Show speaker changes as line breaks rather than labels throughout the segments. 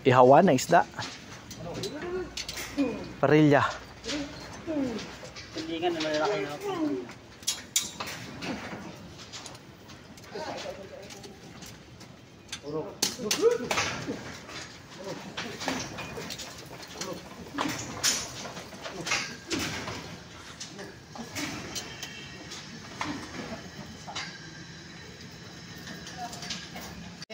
ihawan na isda. Parilya.
Tindingan na malaki na.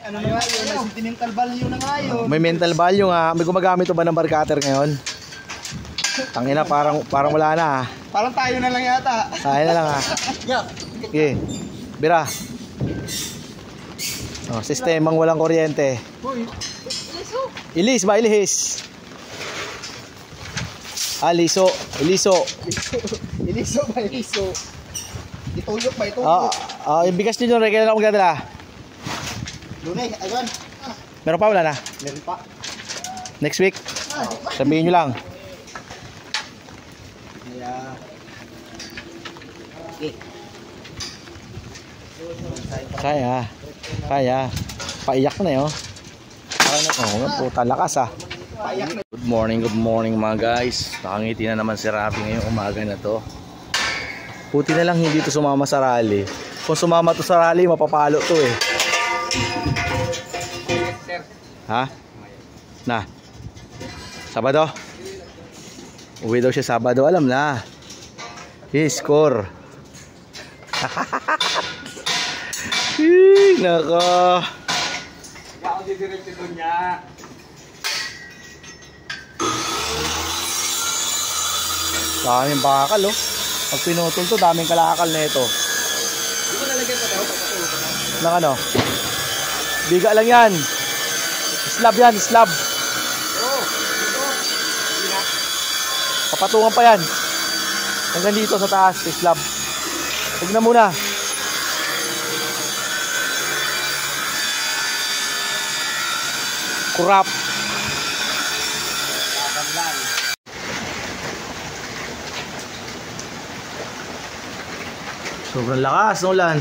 Ano na nga yun? May sentimental value na nga yun.
May mental value nga. May gumagamit ba ng bar cutter ngayon? Tangina, parang wala na.
Parang tayo na lang yata.
Tayo na lang ha. Okay. Bira. Oh, sistemang walang kuryente. Ilis ba? Ilihis. Liso. Iliso.
Iliso ba? Iliso. Ituyok ba? Ituyok.
Yung bigas nyo dyan, kailan ako magdadala?
Lunay, ayun.
Meron pa, wala na?
Meron pa.
Next week? Sabihin nyo lang. Kaya. Paiyak na yun. Puta lakas ah. Good morning mga guys. Nakangiti na naman si Rafi ngayong umaga na to. Puti na lang hindi to sumama sa rally. Kung sumama to sa rally, mapapalo to eh. Ha? Na? Sabado? Uwi daw siya Sabado, alam na. Score. Nako.
Hindi ako didiretso doon niya.
Daming bakal oh. Pag pinutol to, daming kalakal na ito.
Hindi ko nalagyan pa daw pagkatulog ko na.
Nang ano? Biga lang yan. Slab yan, slab.
Oo, dito. Hindi na.
Papatungan pa yan. Hanggang dito sa taas, slab. Huwag na muna. Kurap. Sobrang lakas ng ulan.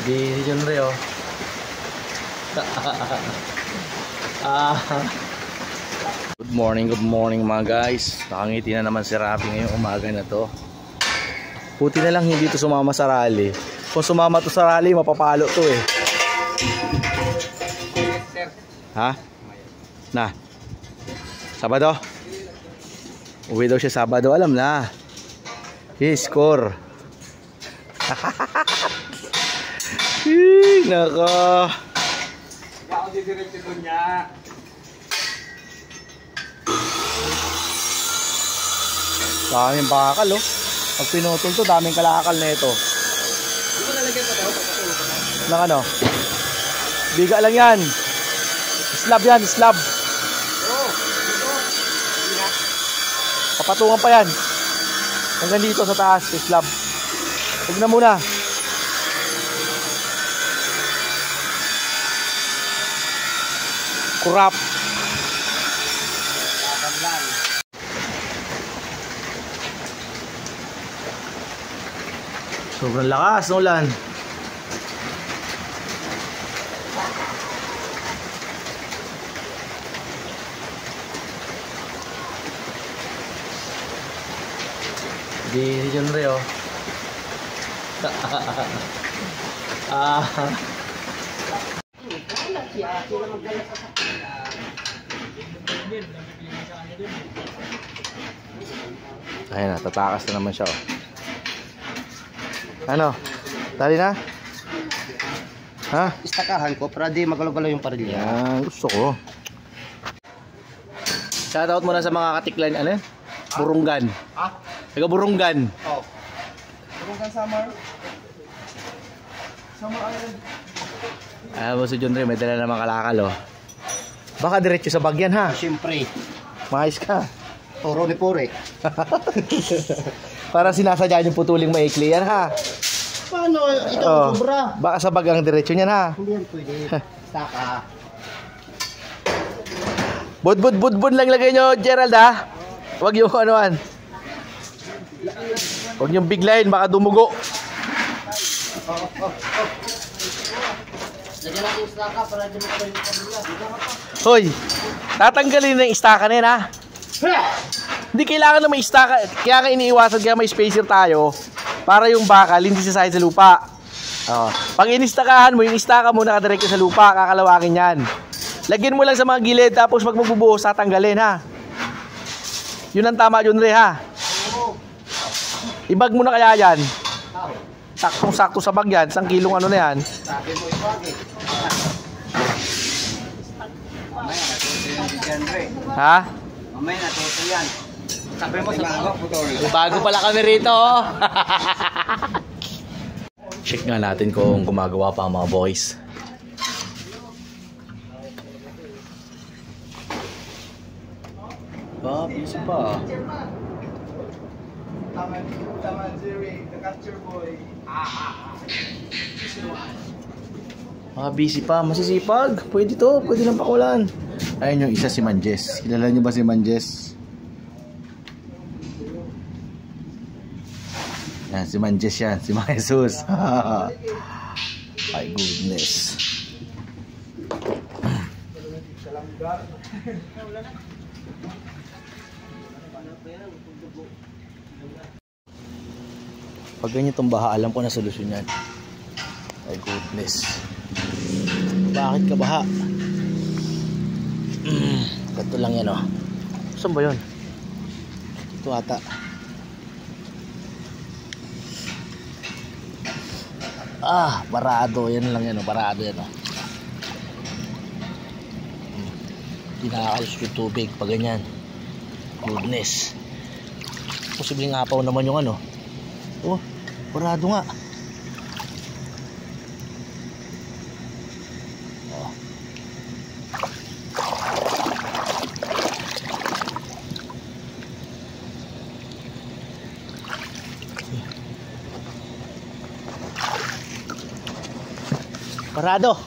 Di dyan rin oh. Good morning mga guys. Nakangiti na naman si Rafi ngayong umaga na to. Puti na lang hindi to sumama sa rally. Kung sumama to sa rally, mapapalo to eh. Ha? Na? Sabado? Uwi daw siya Sabado, alam na. Score. Nako.
Hindi ako didiretso doon niya.
Daming bakal oh. Pag pinutol to, daming kalakal na ito.
Hindi ko nalagyan pa daw pagkatulog ko na.
Nang ano? Biga lang yan. Slab yan, slab.
Oo, dito. Hindi na.
Papatungan pa yan. Hanggang dito sa taas, slab. Huwag na muna. Kurap. Sobrang lakas ng ulan. Di dyan rin oh. Ayun na, tatakas na naman siya oh. Ano? Tali na? Ha?
Istakahan ko para di magalaw-galaw yung parilya.
Yan, gusto ko. Shoutout muna sa mga katiklan, ano? Burunggan.
Ah?
Taga Burunggan.
Oh. Burunggan summer. Summer island.
Alam mo si John Ray, may dala naman kalakal oh. Baka diretso sa bagyan ha.
Siyempre.
Maayos ka.
Toro ni Pore.
Para sinasadya yung putuling maikli yan ha.
Paano? Ito
Oh,
sobra.
baka sa bagang diretso niyan ha.
Hindi yan pwede. Saka.
Bud lang lagay nyo, Gerald ha. Huwag yung anuan. Huwag niyong biglayin, baka dumugo. Hoy, tatanggalin na yung istaka na yan, ha? Hindi kailangan na may istaka. Kaya ka iniiwasan, kaya may spacer tayo para yung bakal hindi sasahid sa lupa. Pag inistakahan mo, yung istaka mo nakadirekta sa lupa, kakalawakin yan. Lagyan mo lang sa mga gilid, tapos pag magbubuhos, tatanggalin, ha? Yun ang tama yun, Re, ha? Ibag mo na kaya yan. Saktong-sakto sa bag yan. 1 kilong ano na yan.
Sabi mo ibag eh. Mamaya natuto yan si Henry.
Ha?
Mamaya natuto yan. Sabi mo sa putol.
Bago pala kami rito, oh. Check nga natin kung gumagawa pa ang mga boys. Busy pa.
Tama, Jerry. The capture boy.
Busy pa. Masisipag. Pwede to. Pwede lang pakulan. Ayun yung isa, si Manjes. Kilala niyo ba si Manjes? Yan, si Manjes yan. Si Mga Jesus. My goodness. Pag ganyan itong baha, alam ko na solusyon yan. My goodness. Bakit ka baha? Ganito lang yan, oh. Saan ba yun? Ito ata. Parado. Yan lang yan, oh. Parado yan, oh. Hindi nakakalis yung tubig pag ganyan. Goodness. Posibleng apaw naman yung ano. Oh, parado nga. Oh. Parado.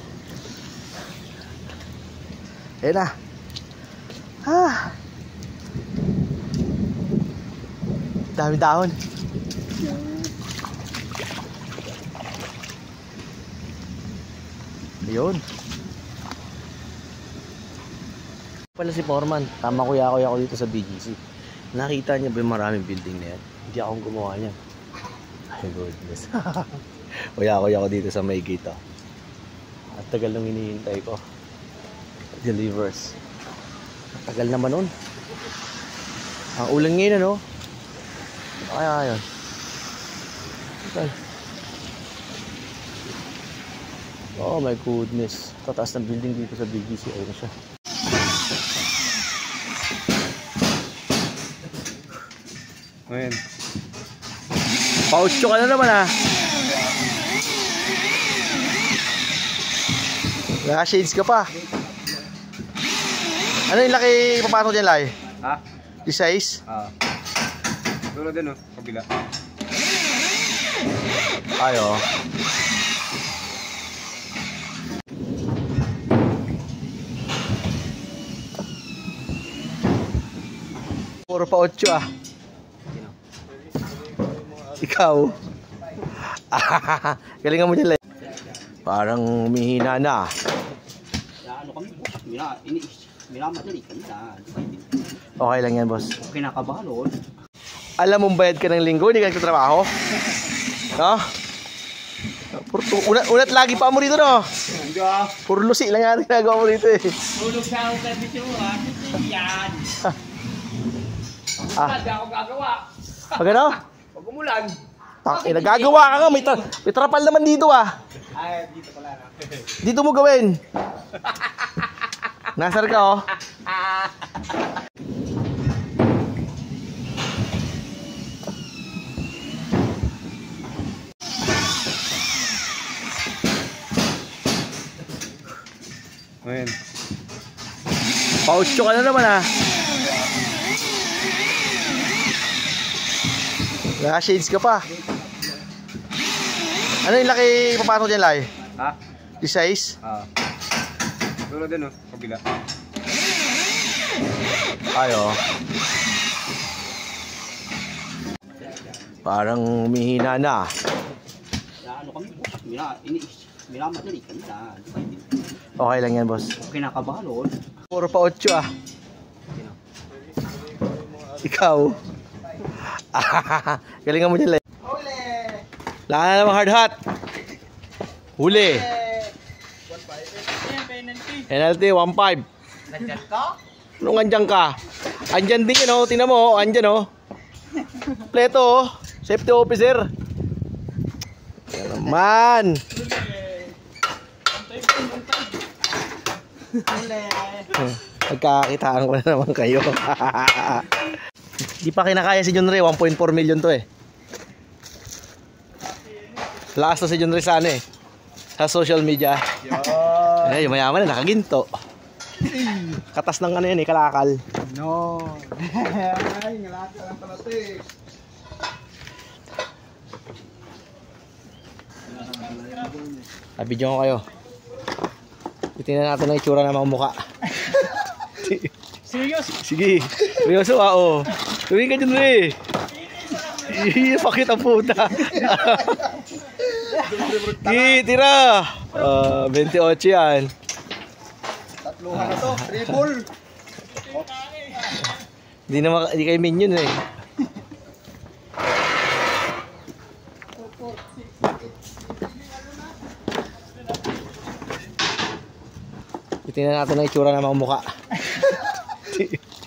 Ayan na. Dami dahon. Ayun. Pala si Foreman. Tama kuya ako dito sa BGC. Nakita niya ba yung maraming building na yan? Hindi akong gumawa niyan. Ay goodness. Kuya ako dito sa may gate, oh. At tagal nung hinihintay ko. Delivers. Tagal naman nun. Ang ulan ngayon, ano? Kaya yun. Okay. Oh my goodness. Tataas ng building dito sa BGC. Ayun na siya.
Ayan.
Pa-8 ka na naman, ha? Naka-shades ka pa. Ano yung laki papasok dyan, Lai?
Ha?
Yung size?
Dulo din, oh. Kabila.
Ayo. Puro pa 8, ah. Ikaw. Galingan mo dyan, Lai. Parang humihina na.
Ano kami? Minamadali kami na.
Okay lang yan, boss.
Kinakabahan, oh.
Alam mong bayad ka ng linggo, hindi ka nagtatrabaho? No? Unat lagi pa mo rito, no? Puro lusi lang yan ginagawa mo rito, eh.
Tulog sa ako kami siya, ha? Yan. Hindi ako gagawa.
Pag ano?
Pag umulan.
Nagagawa ka nga, may trapal naman dito, ah.
Ay, dito pala na.
Dito mo gawin. Nasar ka, oh.
Ayan.
Pa-8 ka na naman, ha. Naka-shades ka pa. Ano yung laki papasok dyan, Lai?
Ha?
Yung size?
Dulo din, oh. Kabila.
Ayo. Parang humihina na.
Ano kami, minamadali kami na.
Okay lang yan, boss.
Kinakabahan.
Puro pa 8 ah. Ikaw. Galingan mo dyan, Le.
Huli!
Wala na namang hard hat. Huli. Penalty, 1-5.
Nandyan ka?
Anong andyan ka? Andyan din yun, oh. Tingnan mo, oh. Andyan, oh. Pleto, oh. Safety officer. Yan naman.
Huli!
Magkakitaan ko na naman kayo. Di pa kinakaya si John Ray. 1.4 million to eh. Lakas to si John Ray sa ano eh. Sa social media. Eh, yung mayaman na nakaginto. Katas ng ano yan eh, kalakal.
No! Ay, ngalaki lang pala ito eh.
Nabidyo ko kayo. Titingnan natin ang itsura ng mga mukha.
Seryoso?
Sige. Seryoso ah, oh. Tuwing ka dyan eh. Pakit ang puta. Tira. 28 yan.
Tatluhan na to, triple.
Hindi kayo minion eh. Titingnan natin ang itsura ng mga mukha.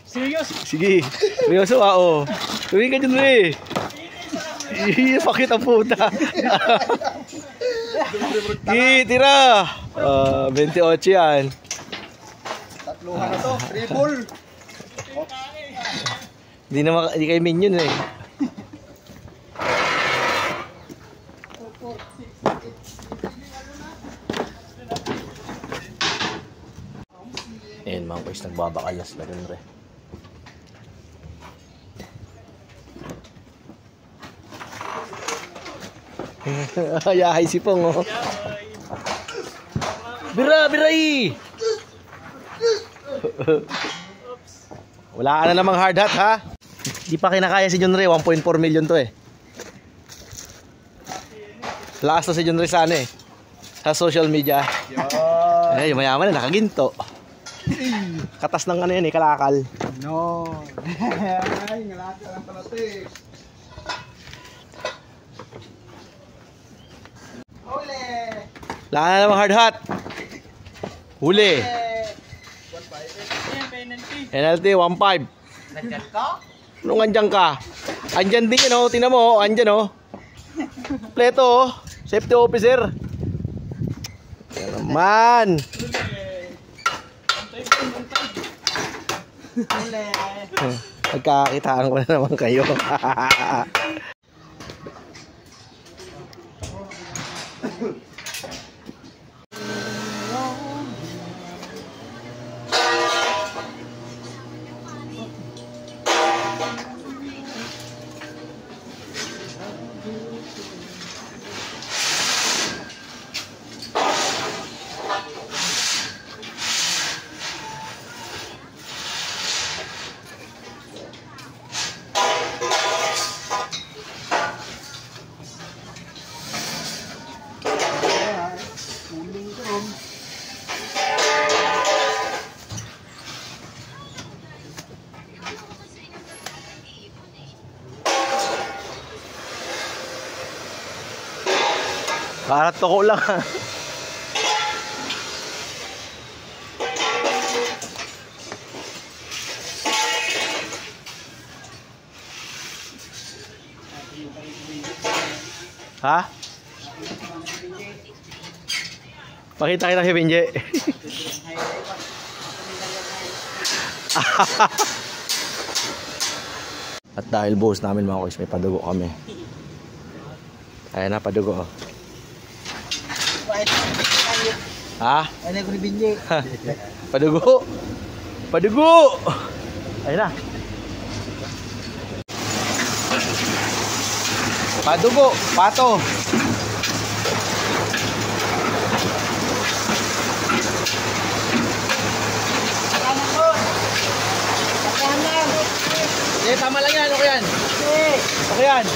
Seryoso?
Sige. Seryoso ah, oh. Tuwing ka dyan eh. Pakit ang puta. Tira. 28 yan.
Tatluhan na to, triple.
Hindi kayo minion eh. Ayan mga boys, nagbabakalas na rin re. Yahay si Pong oh. Biray! Wala ka na namang hard hat ha. Di pa kinakaya si John Ray. 1.4 million to eh. Lakas to si John Ray sa ano eh. Sa social media. Eh, yung mayaman na nakaginto. Katas ng ano yan eh, kalakal.
No! Ay, ngalaki lang pala ito eh. Huli!
Wala na namang hard hat. Huli. Penalty, 1-5.
Nandyan ka?
Anong andyan ka? Andyan din yun, oh. Tingnan mo, oh. Andyan, oh. Pleto, oh. Safety officer. Yan naman.
Huli!
Magkakitaan ko na naman kayo. Karat ko lang. Ha? Pakita kita si Benje. At dahil buhos namin mga kuys, may padugo kami. Ayan na, padugo oh. Ha?
Ano ko ni Binji?
Padugo! Padugo! Ayun na. Padugo! Pato!
Tama ko! Tama lang!
Eh, tama lang yan. Okay yan.
Okay!
Okay yan.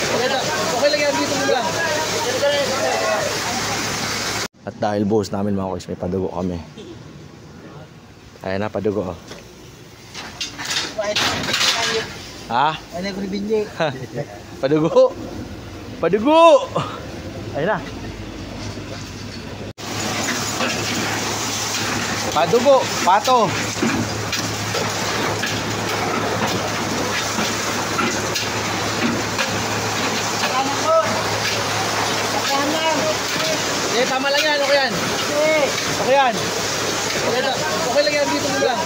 Okay lang yan, dito mo lang.
At dahil boss namin mga guys, may padugo kami. Ayan na, padugo. Ha?
Ano ko ni Binji?
Padugo! Padugo! Ayan na. Padugo! Pato! Eh, tama lang yan. Okay yan. Okay yan.
Okay lang yan, dito mo lang.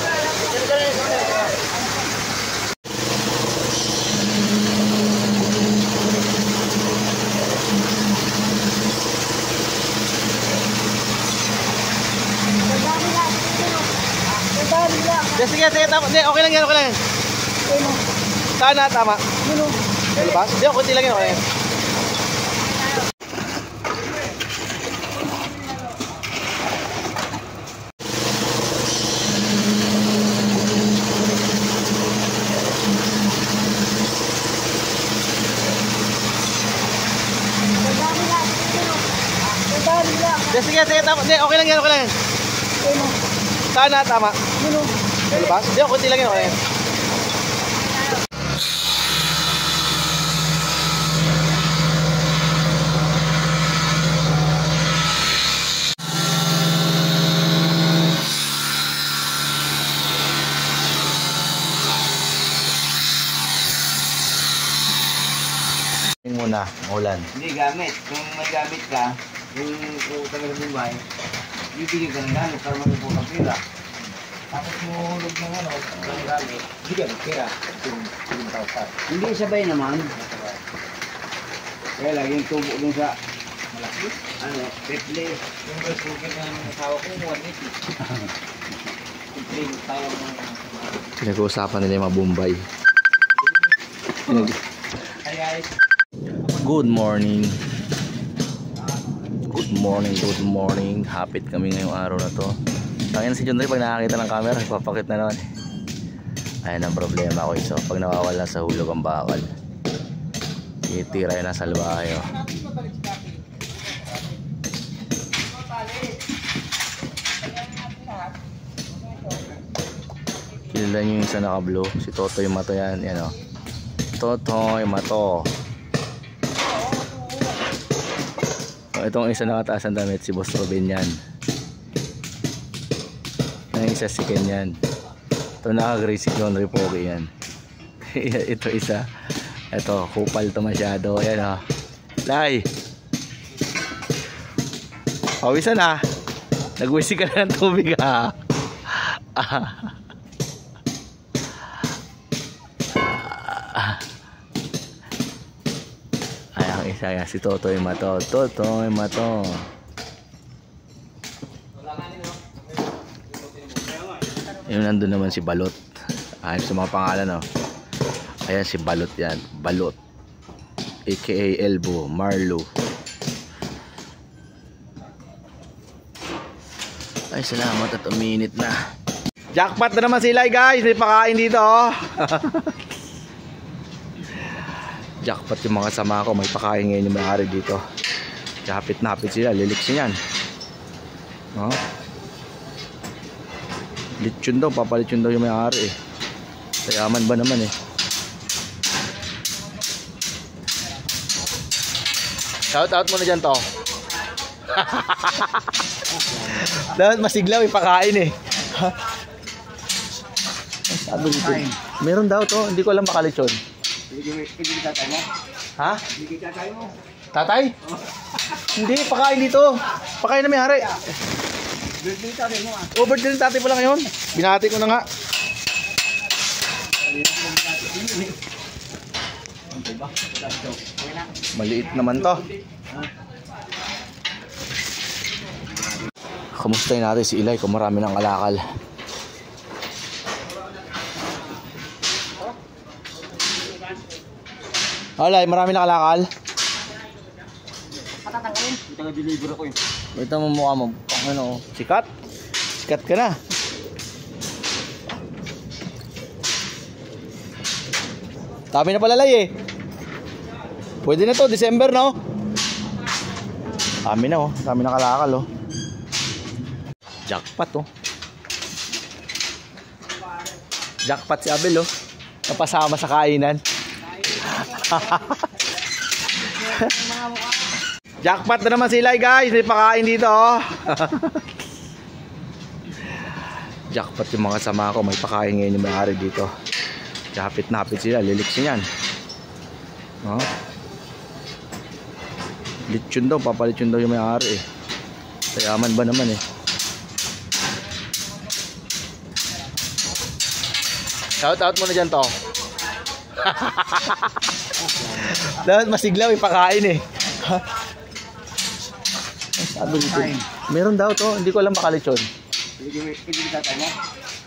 Sige, tama. Hindi, okay lang yan, okay lang yan. Sana, tama. Diba? Hindi, kunti lang yan, okay lang yan. Sige, tama. Hindi, okay lang yan, okay lang yan. Sana, tama. Diba? Hindi, kunti lang yan, okay lang yan. Muna, ulan.
Hindi gamit. Kung may gamit ka, yung utang ng bumbay, bibigyan ka ng gamit para mag-ipon ng pira. Tapos mo hulog ng ano, ng gamit, bigyan ng pira. Hindi sabay naman. Kaya laging tubo dun sa malaki. Ano, peple. Yung gasugin ng asawa ko, 180. Peple, tayo ng
Pinag-uusapan nila yung mga Bombay.
Hi guys.
Good morning. Good morning, good morning. Hapit kami ngayong araw na to. Tangina si John Ray pag nakakita ng camera, nagpapakit na naman. Ayan ang problema ko. So pag nawawala sa hulog ang bakal, itira yun na salbahe. Kilala nyo yung isa naka-blue, si Totoy Mato yan. Yan o, Totoy Mato. Itong isa nakataas ang damit, si Boss Robin yan. Ang isa si Ken yan. Ito naka-gray si John Ripoki yan. Ito isa. Ito, kupal to masyado. Ayan o. Lai! Pawisan ha. Nagwisi ka na ng tubig ha. Kaya si Totoy Mato. Totoy Mato. Yung nandun naman si Balot. Ayun sa mga pangalan Ayan si Balot yan. Balot aka Elbo Marlo. Ay salamat at uminit na. Jackpot na naman sila guys. May pakain dito Jackpot yung mga sama ko, may pakain ngayon yung may-ari dito. Hapit na hapit sila, liliksin yan. Litsyon daw, papalitsyon daw yung may-ari Sayaman ba naman Shout out mo na dyan to. Dapat masiglaw yung pakain Sabi dito, meron daw to, hindi ko alam baka litsyon.
Hindi tatay mo?
Ha?
Hindi tatay mo?
Tatay? Hindi, pakain dito. Pakain na may-ari.
Birthday tatay mo
Birthday ng tatay pala ngayon. Binati ko na nga. Maliit naman to. Kamustahin natin si Ilay kung marami ng alakal. Alay, marami na kalakal.
Patatanggalin. Ito nga deliver ako
Ito mo mukha mo. Sikat? Sikat ka na. Dami na pala lay Pwede na to, December no? Dami na oh, dami na kalakal oh. Jackpot oh. Jackpot si Abel oh. Napasama sa kainan. Jackpot na naman sila guys, may pakain dito oh. Jackpot yung mga sama ko, may pakain ngayon yung may-ari dito. Kapit na hapit sila, liliksin yan. Oh. Litsyon daw, papalitsyon daw yung may-ari eh. Sayaman ba naman eh. Shout out mo na dyan to. Dapat masiglaw ipakain eh. Sabi dito, meron daw to, hindi ko alam baka lechon.
Hindi tatay mo?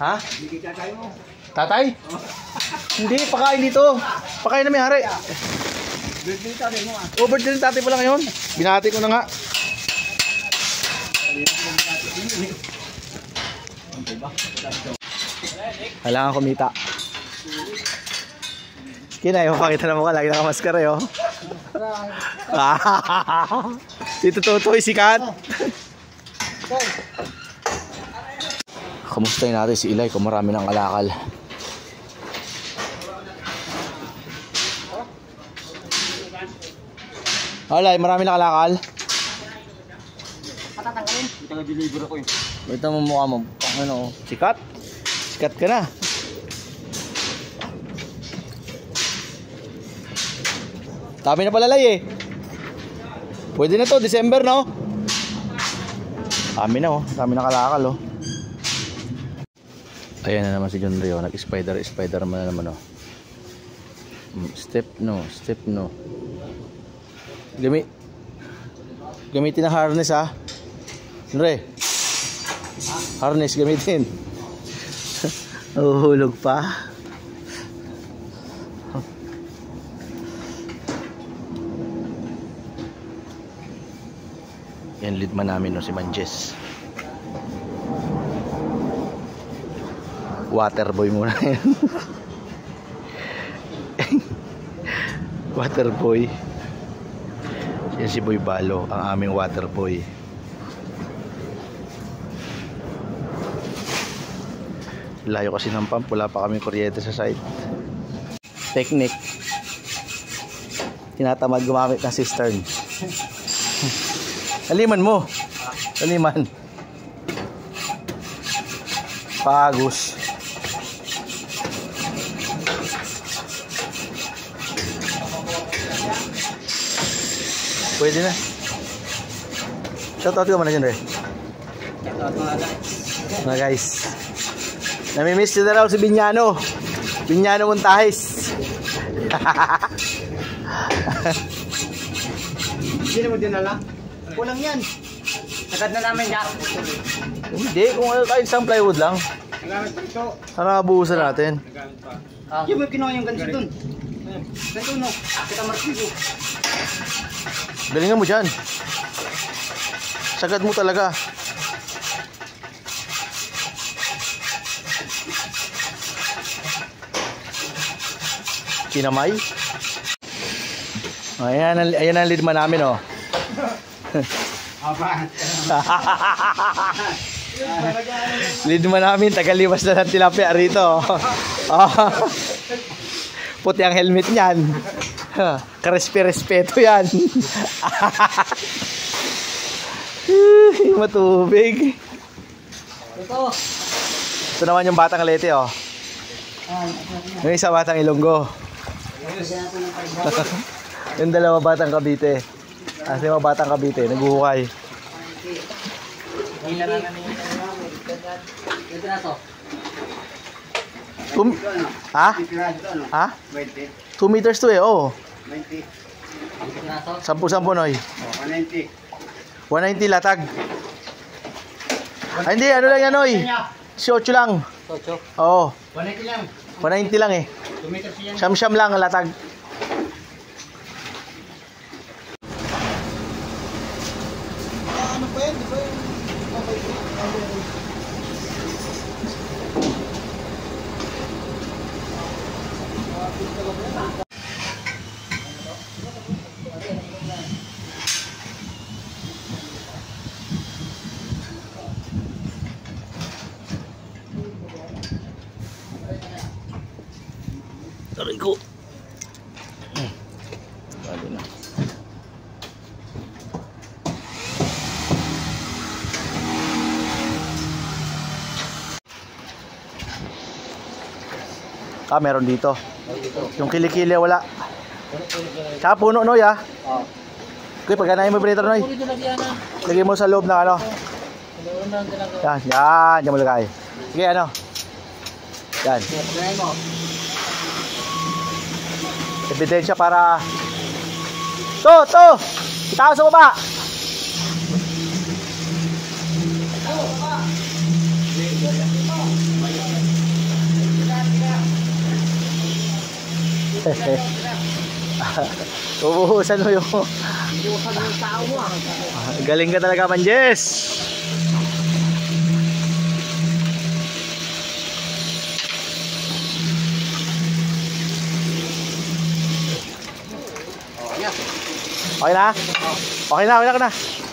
Ha?
Hindi tatay mo?
Tatay? Hindi, pakain dito. Pakain na may-ari.
Birthday tatay mo ah.
Oh, birthday ng tatay pala ngayon. Binati ko na nga. Kailangan kumita. Kinay, mapakita na mo ka. Lagi nakamaskara eh oh. Dito tutoy sikat. Kamustahin natin si Ilay kung marami ng kalakal. Alay, marami na kalakal.
Patatanggalin. Ito nga deliver ako eh.
Ito mo mukha mo. Ano, sikat? Sikat ka na. Dami na pala lay eh. Pwede na to, December no? Dami na oh, dami na kalakal oh. Ayan na naman si John Rio, nag-spider man na naman oh. Step no. Gamitin ang harness ha. Andre, harness gamitin. Uhulog pa. Yan lead man namin no, si Manjes. Waterboy muna yan. Waterboy. Yan si Boy Balo, ang aming waterboy. Layo kasi ng pump, wala pa kami kuryente sa site. Technique, tinatamad gumamit ng cistern. Aliman mo. Aliman. Pagus. Pwede na. Shoutout ka muna dyan, Re. Mga guys, namimiss nyo na raw si Binyano. Binyano Montajes.
Hindi na mo dinala? Kulang yan. Agad na namin yan.
Hindi, kung kahit isang plywood lang.
Nagamit pa ito.
Sana buhusan natin.
Nagamit pa. Yung may kinuha yung ganito dun. Ganito no. Kita martigo.
Galingan mo dyan. Sagad mo talaga. Kinamay. Ayan ang lead man namin oh. Lead man namin, tagaliwas na ng tilapia rito. Puti ang helmet niyan. Karespe-respeto yan. Matubig. Ito naman yung batang Leyte oh. Yung isa batang Ilonggo. Yung dalawa batang Cavite. Kasi mga batang Cavite, naghuhukay. Ha? Ha? 2 meters to eh, oh.
90.
10 noy.
190.
190 latag. Ay, hindi, ano lang yan noy. 18 lang.
8.
Oo.
190 lang.
190 lang eh.
2 meters yan.
Siyam-siyam lang ang latag.
Ano pa yan? Di ba yung...
Aray ko. Bali na. Meron dito. Yung kilikili wala. Tsaka puno, Noy, ah. Okay, pagkanayin mo yung Noy. Lagay mo sa loob ng ano. Yan, yan. Diyan mo lagay. Sige, ano. Yan. Ebidensya para... To! Itaw sa baba! Ubuhusan mo yung tao mo. Galing ka talaga, Manjes. Okay na? Okay na.